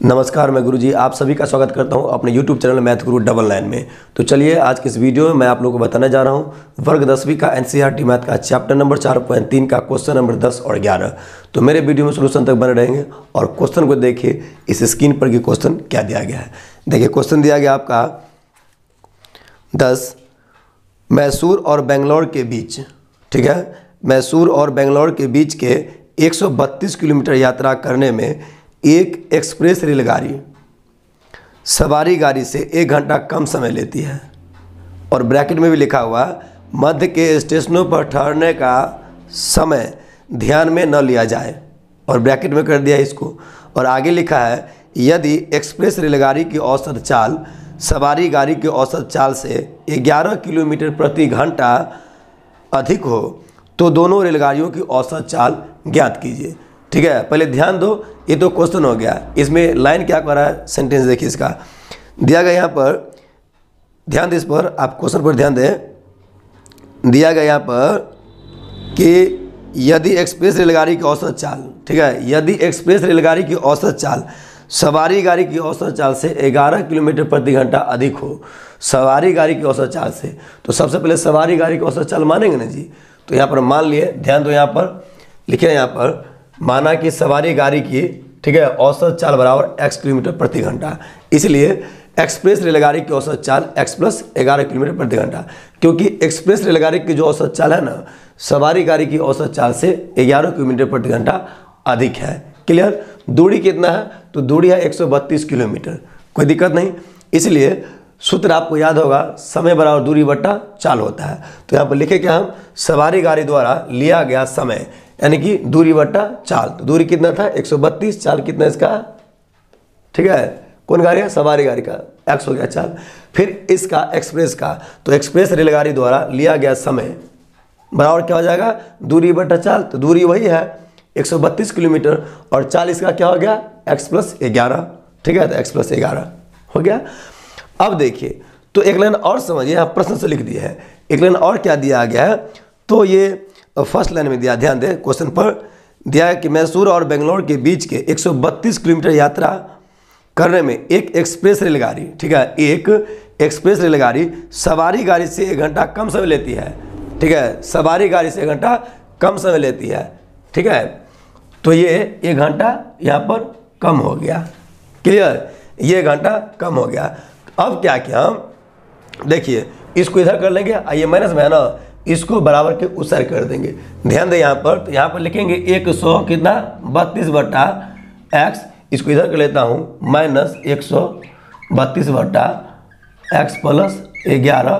नमस्कार, मैं गुरुजी आप सभी का स्वागत करता हूं अपने YouTube चैनल मैथ गुरु 99 में। तो चलिए आज की इस वीडियो में मैं आप लोगों को बताने जा रहा हूं वर्ग 10वीं का NCERT मैथ का चैप्टर नंबर 4.3 का क्वेश्चन नंबर 10 और 11। तो मेरे वीडियो में सोल्यूशन तक बने रहेंगे और क्वेश्चन को देखिए इस स्क्रीन पर कि क्वेश्चन क्या दिया गया है। देखिए क्वेश्चन दिया गया आपका 10 मैसूर और बेंगलोर के बीच, ठीक है, मैसूर और बेंगलोर के बीच के 132 किलोमीटर यात्रा करने में एक एक्सप्रेस रेलगाड़ी सवारी गाड़ी से 1 घंटा कम समय लेती है। और ब्रैकेट में भी लिखा हुआ मध्य के स्टेशनों पर ठहरने का समय ध्यान में न लिया जाए, और ब्रैकेट में कर दिया इसको। और आगे लिखा है यदि एक्सप्रेस रेलगाड़ी की औसत चाल सवारी गाड़ी की औसत चाल से 11 किलोमीटर प्रति घंटा अधिक हो तो दोनों रेलगाड़ियों की औसत चाल ज्ञात कीजिए। ठीक है, पहले ध्यान दो, ये तो क्वेश्चन हो गया। इसमें लाइन क्या कर रहा है, सेंटेंस देखिए इसका दिया गया यहाँ पर, ध्यान दे इस पर, आप क्वेश्चन पर ध्यान दें। दिया गया यहाँ पर कि यदि एक्सप्रेस रेलगाड़ी की औसत चाल, ठीक है, यदि एक्सप्रेस रेलगाड़ी की औसत चाल सवारी गाड़ी की औसत चाल से 11 किलोमीटर प्रति घंटा अधिक हो, सवारी गाड़ी की औसत चाल से, तो सबसे पहले सवारी गाड़ी की औसत चाल मानेंगे ना जी। तो यहाँ पर मान लिए, ध्यान दो, यहाँ पर लिखे यहाँ पर माना कि सवारी गाड़ी की, ठीक है, औसत चाल बराबर x किलोमीटर प्रति घंटा, इसलिए एक्सप्रेस रेलगाड़ी की औसत चाल x प्लस 11 किलोमीटर प्रति घंटा, क्योंकि एक्सप्रेस रेलगाड़ी की जो औसत चाल है ना सवारी गाड़ी की औसत चाल से 11 किलोमीटर प्रति घंटा अधिक है। क्लियर। दूरी कितना है, तो दूरी है 132 किलोमीटर, कोई दिक्कत नहीं। इसलिए सूत्र आपको याद होगा, समय बराबर दूरी बट्टा चाल होता है। तो यहाँ पर लिखे क्या हम, सवारी गाड़ी द्वारा लिया गया समय यानी कि दूरी बट्टा चाल। तो दूरी कितना था 132, चाल कितना इसका, ठीक है, कौन गाड़ी है, सवारी गाड़ी का, x हो गया चाल। फिर इसका एक्सप्रेस का, तो एक्सप्रेस रेलगाड़ी द्वारा लिया गया समय बराबर क्या हो जाएगा, दूरी बट्टा चाल। तो दूरी वही है 132 किलोमीटर और चाल इसका क्या हो गया x प्लस 11, ठीक है, तो x प्लस 11 हो गया। अब देखिए, तो एक लाइन और समझिए, यहाँ प्रश्न से लिख दिया है, एक लाइन और क्या दिया गया है, तो ये फर्स्ट लाइन में दिया, ध्यान दें, क्वेश्चन पर दिया है कि मैसूर और बेंगलोर के बीच के 132 किलोमीटर यात्रा करने में एक एक्सप्रेस रेलगाड़ी, ठीक है, एक एक्सप्रेस रेलगाड़ी सवारी गाड़ी से 1 घंटा कम समय लेती है, ठीक है, सवारी गाड़ी से 1 घंटा कम समय लेती है, ठीक है। तो ये 1 घंटा यहाँ पर कम हो गया। क्लियर, ये 1 घंटा कम हो गया। अब क्या किया हम, देखिए इसको इधर कर लेंगे, आइए माइनस में है ना, इसको बराबर के उस साइड कर देंगे। ध्यान दें यहाँ पर, तो यहाँ पर लिखेंगे 100 कितना 32 बट्टा x, इसको इधर कर लेता हूँ माइनस 132 बट्टा x प्लस 11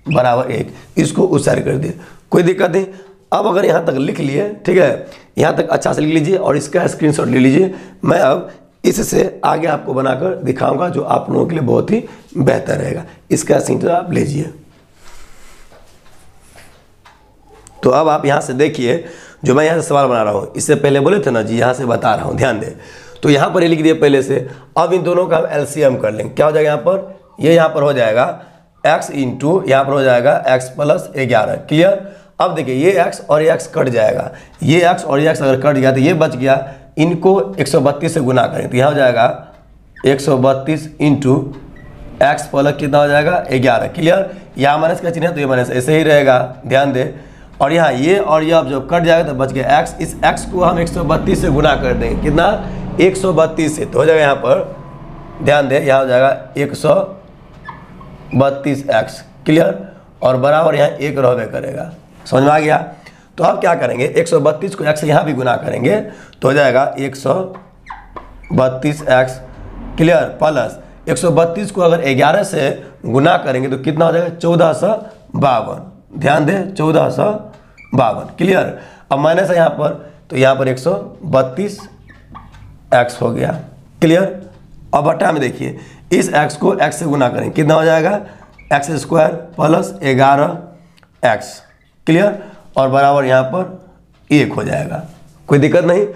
बराबर 1, इसको उस साइड कर दिए, कोई दिक्कत नहीं। अब अगर यहाँ तक लिख लिए, ठीक है, यहाँ तक अच्छा से लिख लीजिए और इसका स्क्रीनशॉट ले लीजिए। मैं अब इससे आगे आपको बनाकर दिखाऊंगा जो आप लोगों के लिए बहुत ही बेहतर रहेगा। इसका स्क्रीनशॉट आप लीजिए। तो अब आप यहाँ से देखिए, जो मैं यहाँ से सवाल बना रहा हूँ, इससे पहले बोले थे ना जी, यहाँ से बता रहा हूँ, ध्यान दें। तो यहाँ पर ये लिख दिए पहले से। अब इन दोनों का हम एलसीएम कर लेंगे, क्या हो जाएगा यहाँ पर, ये यहाँ पर हो जाएगा x इंटू यहाँ पर हो जाएगा x प्लस 11। क्लियर। अब देखिए ये x और ये x कट जाएगा, ये x और ये x अगर कट गया तो ये बच गया, इनको 132 से गुना करें तो यहाँ हो जाएगा 132 इंटू x प्लस कितना हो जाएगा 11। क्लियर। यहाँ माइनस का चिन्ह है तो ये माइनस ऐसे ही रहेगा, ध्यान दें। और यहाँ ये और ये अब जब कट जाएगा तो बच गया x, इस x को हम 132 से गुना कर देंगे, कितना 132 से, तो हो जाएगा यहाँ पर, ध्यान दें, यहाँ हो जाएगा 132x। क्लियर। और बराबर यहाँ 1 रहबे करेगा, समझ में आ गया। तो अब क्या करेंगे, 132 को x से यहाँ भी गुना करेंगे तो हो जाएगा 132x। क्लियर। प्लस 132 को अगर 11 से गुना करेंगे तो कितना हो जाएगा 1452, ध्यान दें 1452। क्लियर। अब माइनस है यहाँ पर, तो यहाँ पर 132x हो गया। क्लियर। अब बट्टा में देखिए, इस x को x से गुना करेंगे, कितना हो जाएगा x square plus 11x। Clear. और बराबर यहाँ पर 1 हो जाएगा, कोई दिक्कत नहीं।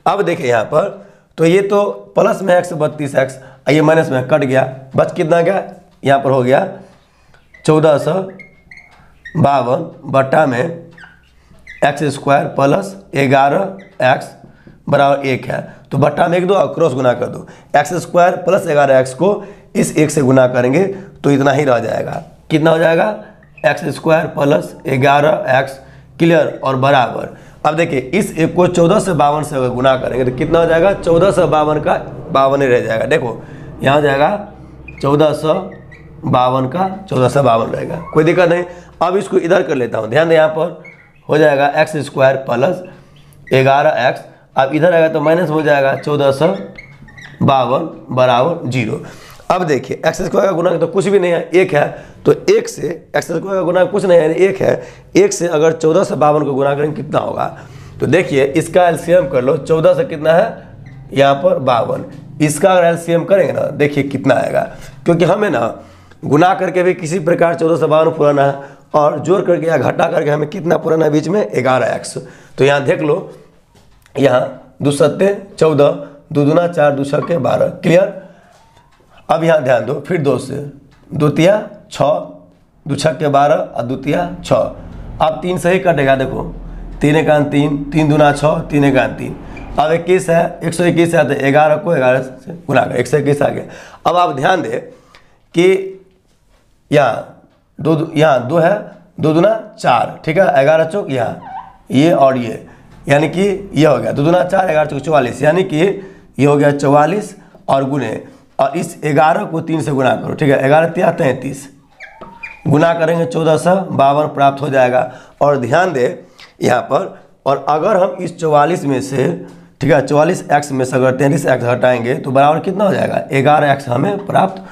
अब देखिए यहाँ पर, तो ये तो प्लस में 132x, ये माइनस में कट गया, बच कितना गया, यहाँ पर हो गया 1452 बट्टा में x स्क्वायर प्लस 11x बराबर 1 है। तो बट्टा में 1 दो और क्रॉस गुना कर दो। एक्स स्क्वायर प्लस 11x को इस 1 से गुना करेंगे तो इतना ही रह जाएगा। कितना हो जाएगा? X square plus 11x, clear, और बराबर। अब देखिए इस 1 को 14 से 52 से अगर गुना करेंगे तो कितना हो जाएगा? 14 से 52 का 52 ही रह जाएगा। देखो यहाँ हो जाएगा 1452 का 14 से 52 रहेगा, कोई दिक्कत नहीं। अब इसको इधर कर लेता हूँ, ध्यान दें, यहाँ पर हो जाएगा एक्स स्क्वायर प्लस 11x, अब इधर आएगा तो माइनस हो जाएगा 14 से 52 बराबर 0। अब देखिए एक्स स्क्वायर का गुना तो कुछ भी नहीं है, 1 है, तो 1 से एक्स स्क्वायर का गुना कुछ नहीं है, 1 है, 1 से अगर 14 से 52 को गुना करेंगे कितना होगा? तो देखिए इसका एलसीएम कर लो, 14 से कितना है यहाँ पर 52, इसका अगर एलसीएम करेंगे ना देखिए कितना आएगा, क्योंकि हमें ना गुना करके भी किसी प्रकार 14 से 52 पुराना है और जोड़ करके या घटा करके हमें कितना पुराना है बीच में 11x। तो यहाँ देख लो, यहाँ 2 सत्ते 14, 2 दूना 4, 2 छक्के 12, क्लियर। अब यहाँ ध्यान दो, फिर 2 से 2 तिया 6, 2 छक्के 12 और 2 तिया 6, अब 3 से ही कटेगा, देखो 3 एकान 3, 3 दूना 6, 3 एकान 3, अब 21 है, 121 है तो 11 को 11 से गुना कर 121 आ गया। अब आप ध्यान दें कि यहाँ 2 है, 2 दूना 4, ठीक है, 11 चौक यहाँ ये और ये, यानी कि ये हो गया 2 दूना 4, 11 चौक 44, यानी कि ये हो गया 44 और गुने, और इस 11 को 3 से गुना करो, ठीक है, 11 तिया 33, गुना करेंगे 14 से 52 प्राप्त हो जाएगा। और ध्यान दे यहाँ पर, और अगर हम इस 44 में से, ठीक है, 44x में से अगर 33x हटाएंगे तो बराबर कितना हो जाएगा? 11x हमें प्राप्त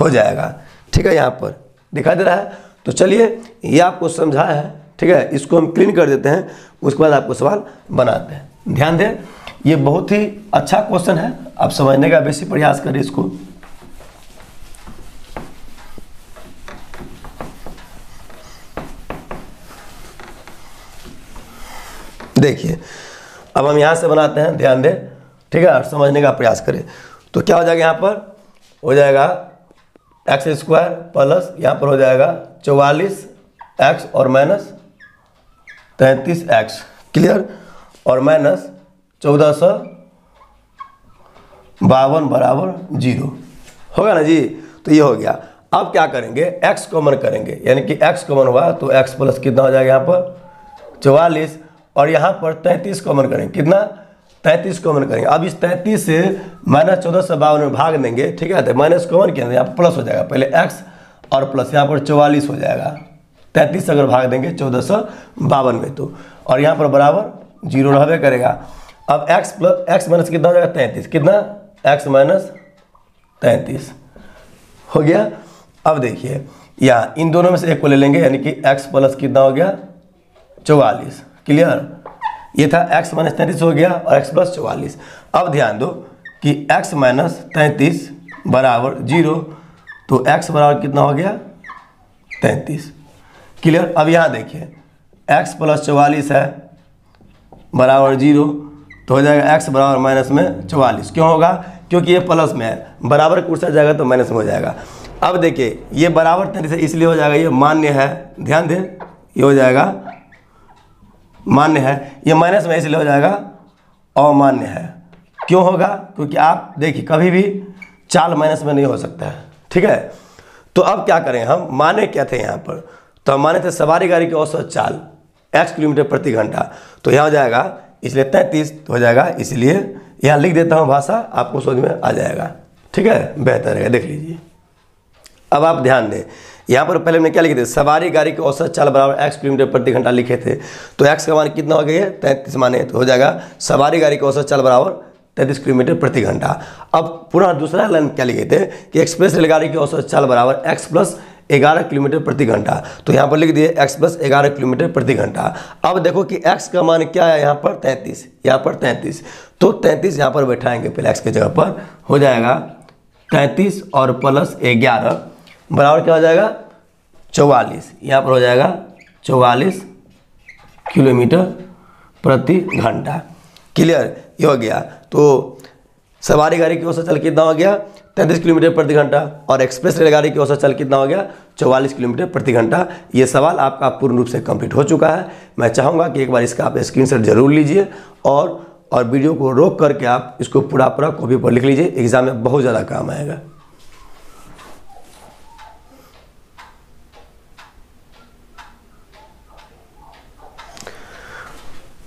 हो जाएगा, ठीक है, यहाँ पर दिखाई दे रहा है। तो चलिए ये आपको समझाया है, ठीक है, इसको हम क्लीन कर देते हैं, उसके बाद आपको सवाल बनाते हैं। ध्यान दें, ये बहुत ही अच्छा क्वेश्चन है, आप समझने का बेसिक प्रयास करें इसको। देखिए अब हम यहाँ से बनाते हैं, ध्यान दें, ठीक है, और समझने का प्रयास करें। तो क्या हो जाएगा? यहाँ पर हो जाएगा एक्स स्क्वायर प्लस यहाँ पर हो जाएगा 44x और माइनस 33x, क्लियर, और माइनस 1452 बराबर 0 होगा ना जी। तो ये हो गया। अब क्या करेंगे? x कॉमन करेंगे, यानी कि x कॉमन हुआ तो x प्लस कितना हो जाएगा यहाँ पर 44, और यहाँ पर 33 कॉमन करेंगे, कितना? 33 कॉमन करेंगे। अब इस 33 से माइनस 14 से 52 में भाग देंगे, ठीक है, तो माइनस कॉमन किया यहाँ पर प्लस हो जाएगा, पहले x और प्लस यहाँ पर 44 हो जाएगा, 33 अगर भाग देंगे 14 से 52 में तो, और यहाँ पर बराबर 0 रहबे करेगा। अब x प्लस x माइनस कितना हो जाएगा? 33, कितना? x माइनस 33 हो गया। अब देखिए यहाँ इन दोनों में से एक को ले लेंगे, यानी कि x प्लस कितना हो गया? 44, क्लियर। ये था x माइनस 33 हो गया और x प्लस 44। अब ध्यान दो कि x माइनस 33 बराबर 0, तो x बराबर कितना हो गया? 33, क्लियर। अब यहाँ देखिए x प्लस 44 है बराबर 0, तो हो जाएगा x बराबर माइनस में 44। क्यों होगा? क्योंकि ये प्लस में है, बराबर कुछ आ जाएगा तो माइनस में हो जाएगा। अब देखिए ये बराबर 33 है इसलिए हो जाएगा, ये मान्य है, ध्यान दें, ये हो जाएगा मान्य है, ये माइनस में इसलिए हो जाएगा अमान्य है। क्यों होगा? क्योंकि आप देखिए कभी भी चाल माइनस में नहीं हो सकता है, ठीक है। तो अब क्या करें हम? माने क्या थे यहाँ पर? तो हम माने थे सवारी गाड़ी की औसत चाल x किलोमीटर प्रति घंटा, तो यहाँ हो जाएगा इसलिए 33 हो जाएगा, इसलिए यहाँ लिख देता हूँ भाषा, आपको समझ में आ जाएगा, ठीक है, बेहतर रहेगा। देख लीजिए, अब आप ध्यान दें, यहाँ पर पहले हमने क्या लिखे थे? सवारी गाड़ी की औसत चाल बराबर x किलोमीटर प्रति घंटा लिखे थे, तो x का मान कितना हो गया? 33 माने, तो हो जाएगा सवारी गाड़ी की औसत चाल बराबर 33 किलोमीटर प्रति घंटा। अब पुनः दूसरा लाइन क्या लिखे थे कि एक्सप्रेस रेलगाड़ी की औसत चाल बराबर x प्लस 11 किलोमीटर प्रति घंटा, तो यहाँ पर लिख दिए x प्लस 11 किलोमीटर प्रति घंटा। अब देखो कि x का मान क्या है? यहाँ पर 33, यहाँ पर 33, तो 33 यहाँ पर बैठाएंगे पहले x की जगह पर, हो जाएगा 33 और प्लस 11 बराबर क्या हो जाएगा? 44, यहाँ पर हो जाएगा 44 किलोमीटर प्रति घंटा, क्लियर, ये हो गया। तो सवारी गाड़ी की औसत चाल कितना हो गया? 33 किलोमीटर प्रति घंटा, और एक्सप्रेस रेलगाड़ी की औसत चाल कितना हो गया? 44 किलोमीटर प्रति घंटा। ये सवाल आपका पूर्ण रूप से कंप्लीट हो चुका है। मैं चाहूँगा कि एक बार इसका आप स्क्रीनशॉट जरूर लीजिए और और वीडियो को रोक करके आप इसको पूरा कॉपी पर लिख लीजिए, एग्जाम में बहुत ज़्यादा काम आएगा।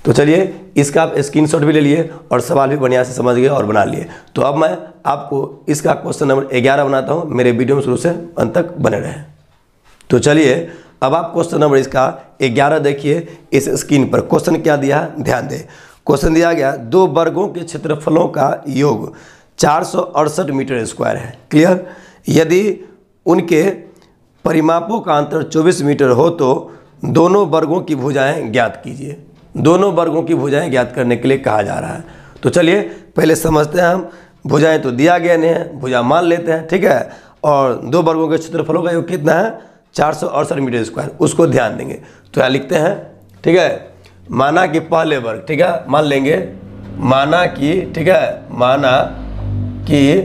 तो चलिए इसका आप स्क्रीनशॉट भी ले लिए और सवाल भी बढ़िया से समझ गए और बना लिए। तो अब मैं आपको इसका क्वेश्चन नंबर 11 बनाता हूँ, मेरे वीडियो में शुरू से अंत तक बने रहें। तो चलिए अब आप क्वेश्चन नंबर इसका 11 देखिए इस स्क्रीन पर। क्वेश्चन क्या दिया है ध्यान दें। क्वेश्चन दिया गया 2 वर्गों के क्षेत्रफलों का योग 468 मीटर स्क्वायर है। क्लियर। यदि उनके परिमापों का अंतर 24 मीटर हो तो दोनों वर्गों की भुजाएं ज्ञात कीजिए। दोनों वर्गों की भुजाएं ज्ञात करने के लिए कहा जा रहा है। तो चलिए पहले समझते हैं हम। भुजाएं तो दिया गया नहीं है, भुजा मान लेते हैं, ठीक है। और 2 वर्गों के क्षेत्रफलों का योग कितना है 468 मीटर स्क्वायर, उसको ध्यान देंगे। तो यहाँ लिखते हैं, ठीक है, माना कि पहले वर्ग, ठीक है, मान लेंगे माना कि, ठीक है, माना कि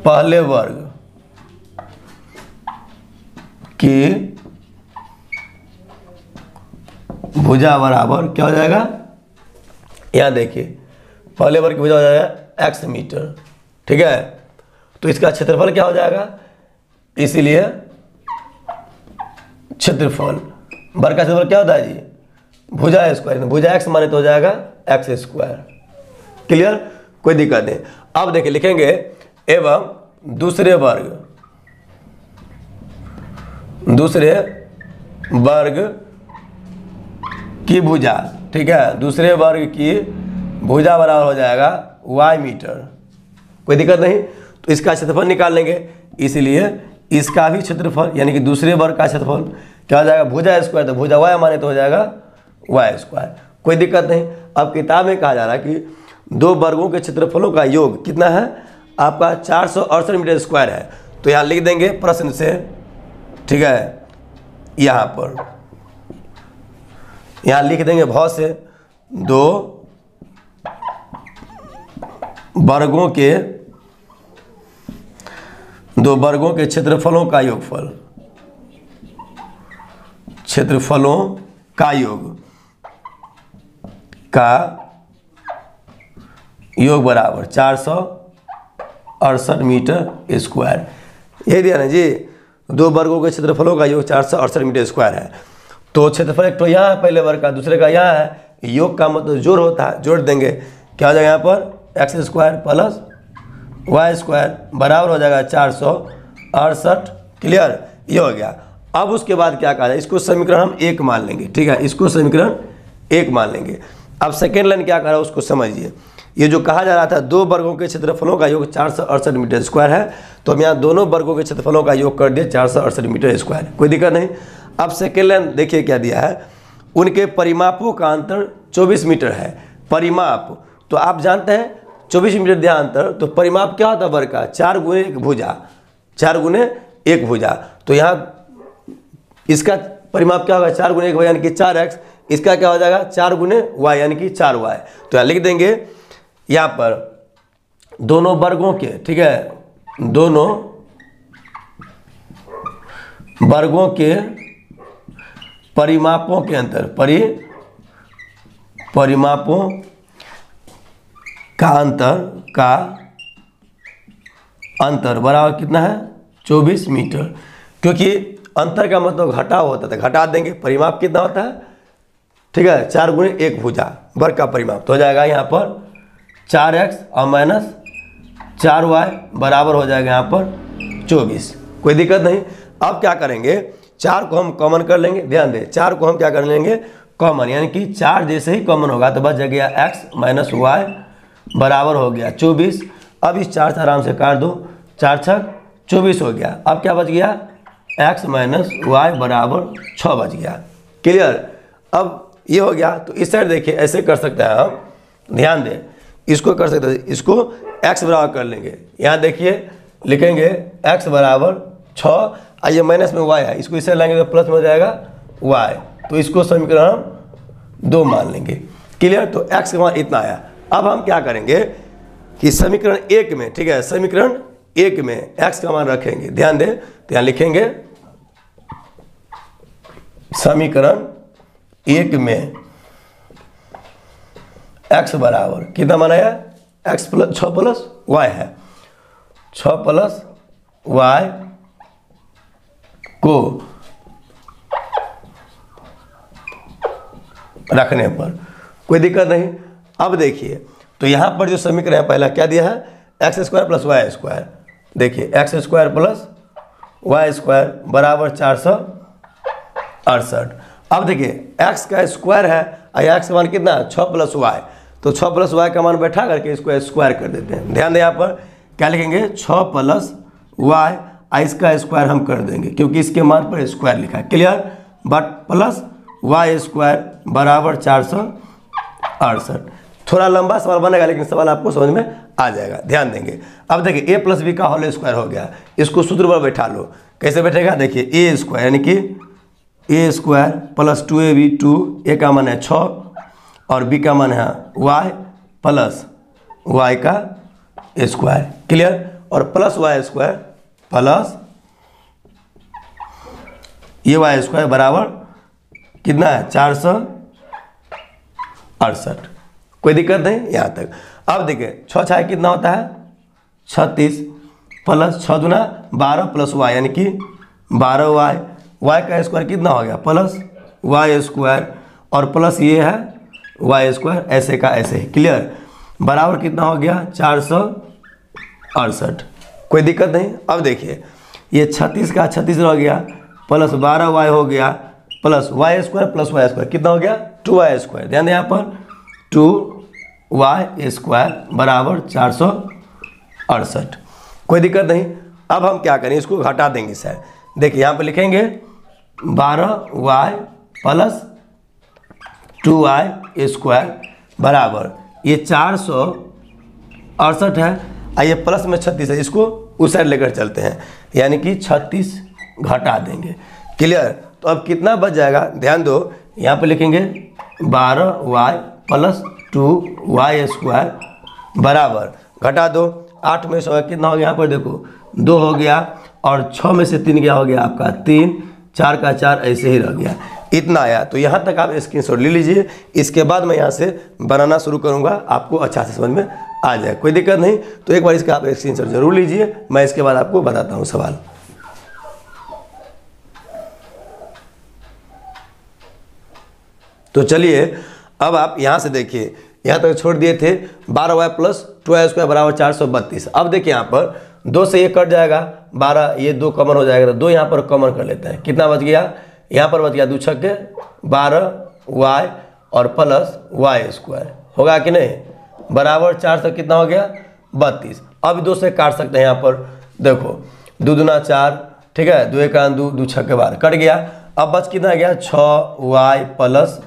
पहले वर्ग की भुजा बराबर क्या हो जाएगा, यहाँ देखिए पहले वर्ग की भुजा हो जाएगा x मीटर, ठीक है। तो इसका क्षेत्रफल क्या हो जाएगा, इसीलिए क्षेत्रफल वर्ग का क्षेत्रफल क्या होता है जी, भुजा स्क्वायर, भुजा x माने तो हो जाएगा x स्क्वायर। क्लियर, कोई दिक्कत नहीं। अब देखिए लिखेंगे एवं दूसरे वर्ग की भुजा, ठीक है, दूसरे वर्ग की भुजा बराबर हो जाएगा y मीटर। कोई दिक्कत नहीं। तो इसका क्षेत्रफल निकाल लेंगे, इसलिए इसका भी क्षेत्रफल यानी कि दूसरे वर्ग का क्षेत्रफल क्या हो जाएगा, भुजा स्क्वायर, तो भुजा y माने तो हो जाएगा y स्क्वायर। कोई दिक्कत नहीं। अब किताब में कहा जा रहा है कि 2 वर्गों के क्षेत्रफलों का योग कितना है आपका 468 मीटर स्क्वायर है। तो यहाँ लिख देंगे प्रश्न से, ठीक है, यहाँ पर यहाँ लिख देंगे भाव से 2 वर्गों के क्षेत्रफलों का योगफल, क्षेत्रफलों का योग बराबर 468 मीटर स्क्वायर। यही दिया ना जी, 2 वर्गों के क्षेत्रफलों का योग 468 मीटर स्क्वायर है। तो क्षेत्रफल एक तो यहाँ है पहले वर्ग का, दूसरे का यहाँ है। योग का मतलब जोड़ होता है, जोड़ देंगे क्या हो जाएगा यहाँ पर x square plus y square बराबर हो जाएगा 468। क्लियर, ये हो गया। अब उसके बाद क्या कहा जाए, इसको समीकरण हम 1 मान लेंगे, ठीक है, इसको समीकरण 1 मान लेंगे। अब सेकेंड लाइन क्या कर रहा है उसको समझिए। ये जो कहा जा रहा था 2 वर्गों के क्षेत्रफलों का योग 468 मीटर स्क्वायर है, तो हम यहाँ दोनों वर्गों के क्षेत्रफलों का योग कर दिए 468 मीटर स्क्वायर। कोई दिक्कत नहीं। अब सेकेंड लाइन देखिए क्या दिया है, उनके परिमापों का अंतर 24 मीटर है। परिमाप तो आप जानते हैं 24 मीटर दिया अंतर, तो परिमाप क्या होता है वर्ग का, 4 गुणे 1 भुजा, 4 गुणे 1 भुजा। तो यहाँ इसका परिमाप क्या होगा 4 गुणे 1 भुजा यानी कि 4x, इसका क्या हो जाएगा 4 गुणे y यानी कि 4y। तो यहाँ लिख देंगे यहाँ पर दोनों वर्गों के, ठीक है, दोनों वर्गों के परिमापों के अंतर, परिमापों का अंतर बराबर कितना है 24 मीटर। क्योंकि अंतर का मतलब घटाव होता था, घटा देंगे। परिमाप कितना होता है, ठीक है, 4 गुणे 1 भुजा वर्ग का परिमाप, तो हो जाएगा यहाँ पर 4x और माइनस 4y बराबर हो जाएगा यहाँ पर 24। कोई दिक्कत नहीं। अब क्या करेंगे, 4 को हम कॉमन कर लेंगे। ध्यान दें, 4 को हम क्या कर लेंगे कॉमन, यानी कि 4 जैसे ही कॉमन होगा तो बच जाएगा x माइनस y बराबर हो गया 24। अब इस 4 से आराम से काट दो, 4 छक 24 हो गया। अब क्या बच गया x माइनस y बराबर 6 बच गया। क्लियर, अब ये हो गया। तो इस साइड देखिए ऐसे कर सकते हैं हम, ध्यान दें, इसको कर सकते हैं, इसको x बराबर कर लेंगे। यहाँ देखिए लिखेंगे x बराबर 6, आइए माइनस में y है, इसको इस साइड लाएंगे तो प्लस में हो जाएगा y, तो इसको समीकरण हम 2 मान लेंगे। क्लियर, तो x का मान इतना आया। अब हम क्या करेंगे कि समीकरण 1 में, ठीक है, समीकरण 1 में x का मान रखेंगे। ध्यान दें, तो यहाँ लिखेंगे समीकरण 1 में x बराबर कितना बनाया, x प्लस 6 प्लस y है, 6 प्लस y को रखने पर कोई दिक्कत नहीं। अब देखिए तो यहाँ पर जो समीकरण है पहला क्या दिया है, X square plus Y square. देखिए X square plus Y square बराबर 468। अब देखिए एक्स का स्क्वायर है और एक्स का मान कितना है 6 प्लस वाई, तो 6 प्लस वाई का मान बैठा करके इसको स्क्वायर कर देते हैं। ध्यान दें यहाँ पर क्या लिखेंगे 6 प्लस वाई, इसका स्क्वायर हम कर देंगे क्योंकि इसके मान पर स्क्वायर लिखा है, clear. But plus Y square बराबर 468। थोड़ा लंबा सवाल बनेगा लेकिन सवाल आपको समझ में आ जाएगा, ध्यान देंगे। अब देखिए a प्लस बी का होल स्क्वायर हो गया, इसको सूत्र पर बैठा लो। कैसे बैठेगा, देखिए ए स्क्वायर यानी कि ए स्क्वायर प्लस 2ab, 2 ए का मान है 6 और बी का मान है y प्लस y का स्क्वायर, क्लियर। और प्लस वाई स्क्वायर प्लस ये वाई स्क्वायर बराबर कितना है 468। कोई दिक्कत नहीं यहाँ तक। अब देखिए 6 छाया कितना होता है 36 प्लस 6 दूना 12 प्लस वाई यानी कि 12y, y का स्क्वायर कितना हो गया प्लस वाई स्क्वायर और प्लस ये है वाई स्क्वायर, ऐसे का ऐसे ही, क्लियर। बराबर कितना हो गया 468। कोई दिक्कत नहीं। अब देखिए ये 36 का 36 रह गया प्लस 12y हो गया plus Y square plus Y square कितना हो गया 2y स्क्वायर। ध्यान दें यहाँ पर 2y स्क्वायर बराबर 468। कोई दिक्कत नहीं। अब हम क्या करें, इसको घटा देंगे सर। देखिए यहाँ पर लिखेंगे 12y प्लस 2y स्क्वायर बराबर ये 468 है और ये प्लस में 36 है, इसको उस साइड लेकर चलते हैं यानी कि 36 घटा देंगे, क्लियर। तो अब कितना बच जाएगा, ध्यान दो यहाँ पे लिखेंगे 12y प्लस 2y स्क्वायर बराबर घटा दो 8 में से कितना हो गया, यहाँ पर देखो 2 हो गया और 6 में से 3 क्या हो गया आपका 3, 4 का 4 ऐसे ही रह गया, इतना आया। तो यहाँ तक आप स्क्रीनशॉट ले लीजिए, इसके बाद मैं यहाँ से बनाना शुरू करूँगा, आपको अच्छा से समझ में आ जाए, कोई दिक्कत नहीं। तो एक बार इसका आप स्क्रीनशॉट जरूर लीजिए, मैं इसके बाद आपको बताता हूँ सवाल। तो चलिए अब आप यहाँ से देखिए, यहाँ तक छोड़ दिए थे 12y प्लस 2y स्क्वायर बराबर 432। अब देखिए यहाँ पर 2 से ये कट जाएगा 12, ये 2 कॉमन हो जाएगा तो 2 यहाँ पर कॉमन कर लेते हैं। कितना बच गया, यहाँ पर बच गया 2 छक्के 12y और प्लस y स्क्वायर होगा कि नहीं बराबर 4 से कितना हो गया 32। अब 2 से काट सकते हैं, यहाँ पर देखो 2 दूना 4, ठीक है, 2 एका 2, 2 छक्के 12 कट गया। अब बच कितना गया 6y प्लस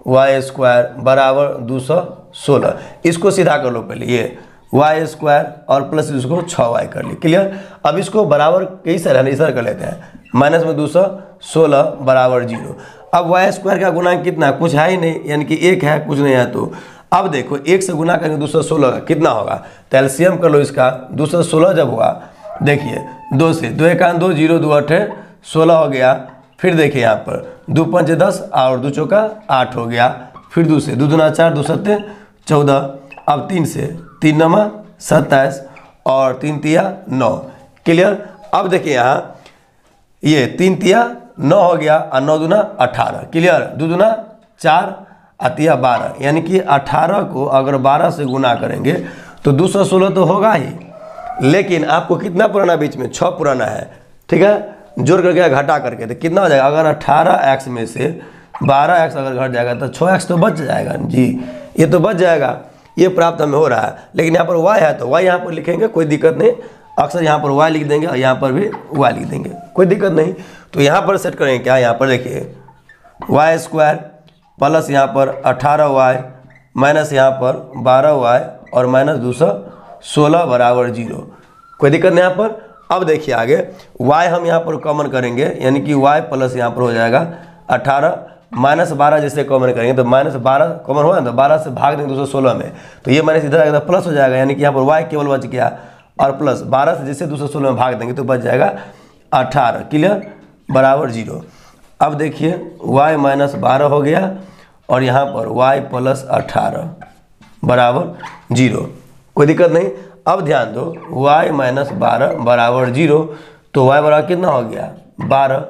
वाई स्क्वायर बराबर 216। इसको सीधा कर लो पहले, ये वाई स्क्वायर और प्लस इसको 6y कर ली, क्लियर। अब इसको बराबर कई सर है इधर कर लेते हैं, माइनस में 216 बराबर 0। अब वाई स्क्वायर का गुणांक कितना, कुछ है ही नहीं यानी कि 1 है, कुछ नहीं है। तो अब देखो 1 से गुना करेंगे 216 का कितना होगा, तो एलसीएम कर लो इसका। 216 जब हुआ देखिए 2 से 2 एकान 2, 0 2 8 16 हो गया। फिर देखिए यहाँ पर 2 5 10 और 2 चौका 8 हो गया। फिर 2 से 2 दूना 4, 2 7 14। अब 3 से 3 9 27 और 3 तिया 9, क्लियर। अब देखिए यहाँ ये 3 तिया 9 हो गया और 9 दूना 18, क्लियर। 2 दूना 4 अतिया 12 यानी कि 18 को अगर 12 से गुना करेंगे तो 216 तो होगा ही, लेकिन आपको कितना पुराना बीच में 6 पुराना है, ठीक है। जोड़ करके घटा करके तो कितना हो जाएगा, अगर 18x में से 12x अगर घट जाएगा तो 6x तो बच जाएगा जी, ये तो बच जाएगा, ये प्राप्त हमें हो रहा है। लेकिन यहाँ पर y है तो y यहाँ पर लिखेंगे, कोई दिक्कत नहीं। अक्सर यहाँ पर y लिख देंगे और यहाँ पर भी y लिख देंगे, कोई दिक्कत नहीं। तो यहाँ पर सेट करेंगे क्या, यहाँ पर देखिए वाई स्क्वायर प्लस यहाँ पर 18y माइनस यहाँ पर 12y और माइनस 216 बराबर 0, कोई दिक्कत नहीं यहाँ पर। अब देखिए आगे y हम यहाँ पर कॉमन करेंगे यानी कि y प्लस यहाँ पर हो जाएगा 18 माइनस 12 जैसे कॉमन करेंगे तो माइनस 12 कॉमन हुआ ना, तो 12 से भाग देंगे 216 में, तो ये माइनस इधर आएगा तो प्लस हो जाएगा यानी कि यहाँ पर y केवल बच गया और प्लस 12 से जैसे 216 में भाग देंगे तो बच जाएगा 18, क्लियर, बराबर 0। अब देखिए y माइनस 12 हो गया और यहाँ पर y प्लस 18, बराबर 0, कोई दिक्कत नहीं। अब ध्यान दो y माइनस 12 बराबर 0, तो y बराबर कितना हो गया 12।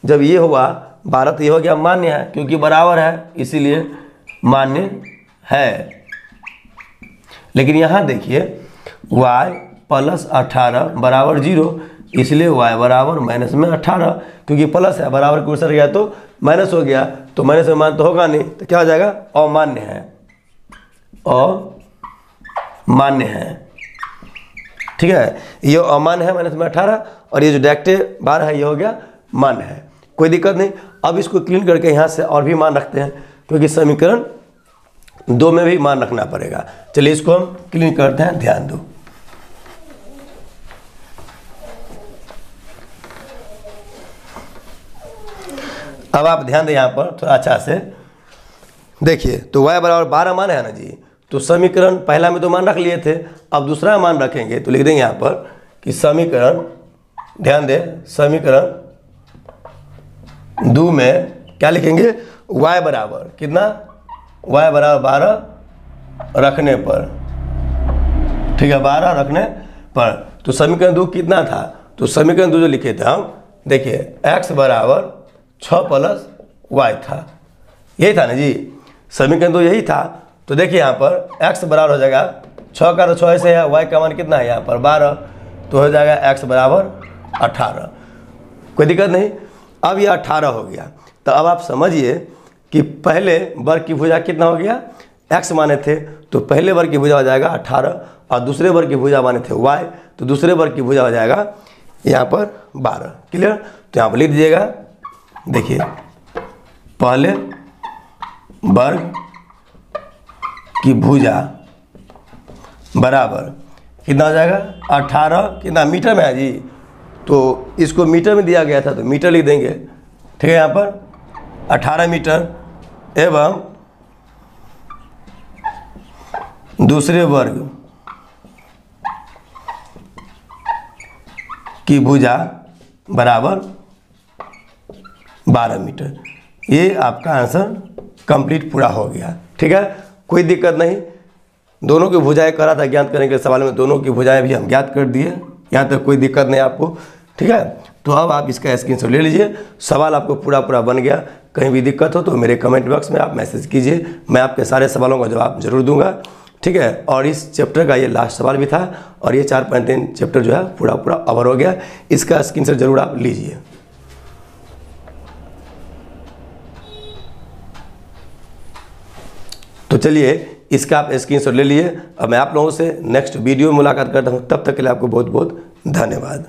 जब ये हुआ 12 तो ये हो गया मान्य है, क्योंकि बराबर है इसीलिए मान्य है। लेकिन यहाँ देखिए y प्लस 18 बराबर 0, इसलिए y बराबर माइनस में 18, क्योंकि प्लस है बराबर को उतर गया तो माइनस हो गया, तो माइनस में मान तो होगा नहीं, तो क्या हो जाएगा अमान्य है, अमान्य है। ठीक है, ये अमान्य है माइनस में 18, और ये जो डायरेक्ट 12 है ये हो गया मान्य है, कोई दिक्कत नहीं। अब इसको क्लीन करके यहाँ से और भी मान रखते हैं, क्योंकि समीकरण 2 में भी मान रखना पड़ेगा। चलिए इसको हम क्लीन करते हैं, ध्यान दो। अब आप ध्यान दें यहाँ पर थोड़ा अच्छा से देखिए, तो y बराबर 12 मान है ना जी, तो समीकरण पहला में तो मान रख लिए थे, अब दूसरा मान रखेंगे तो लिख देंगे यहाँ पर कि समीकरण, ध्यान दें, समीकरण 2 में क्या लिखेंगे, y बराबर कितना, y बराबर 12 रखने पर, ठीक है 12 रखने पर, तो समीकरण 2 कितना था, तो समीकरण 2 जो लिखे थे हम, देखिए x बराबर 6 प्लस y था, यही था ना जी, समीकरण 2 यही था। तो देखिए यहाँ पर x बराबर हो जाएगा 6 का तो 6 ऐसे है, y का मान कितना है यहाँ पर 12, तो हो जाएगा x बराबर 18, कोई दिक्कत नहीं। अब ये 18 हो गया, तो अब आप समझिए कि पहले वर्ग की भुजा कितना हो गया, x माने थे, तो पहले वर्ग की भुजा हो जाएगा 18, और दूसरे वर्ग की भुजा माने थे y, तो दूसरे वर्ग की भुजा हो जाएगा यहाँ पर 12। क्लियर, तो यहाँ पर लिख दीजिएगा, देखिए पहले वर्ग की भुजा बराबर कितना हो जाएगा 18, कितना मीटर में है जी, तो इसको मीटर में दिया गया था तो मीटर लिख देंगे, ठीक है। यहाँ पर 18 मीटर एवं दूसरे वर्ग की भुजा बराबर 12 मीटर। ये आपका आंसर कंप्लीट पूरा हो गया, ठीक है, कोई दिक्कत नहीं। दोनों की भुजाएं करा था ज्ञात करने के सवाल में, दोनों की भुजाएं भी हम ज्ञात कर दिए, यहाँ तक कोई दिक्कत नहीं आपको, ठीक है। तो अब आप इसका स्क्रीनशॉट ले लीजिए, सवाल आपको पूरा पूरा बन गया। कहीं भी दिक्कत हो तो मेरे कमेंट बॉक्स में आप मैसेज कीजिए, मैं आपके सारे सवालों का जवाब जरूर दूंगा, ठीक है। और इस चैप्टर का ये लास्ट सवाल भी था, और ये 4.3 चैप्टर जो है पूरा पूरा कवर हो गया, इसका स्क्रीनशॉट जरूर आप लीजिए। तो चलिए इसका आप स्क्रीनशॉट ले लिए। अब मैं आप लोगों से नेक्स्ट वीडियो में मुलाकात करता हूँ, तब तक के लिए आपको बहुत बहुत धन्यवाद।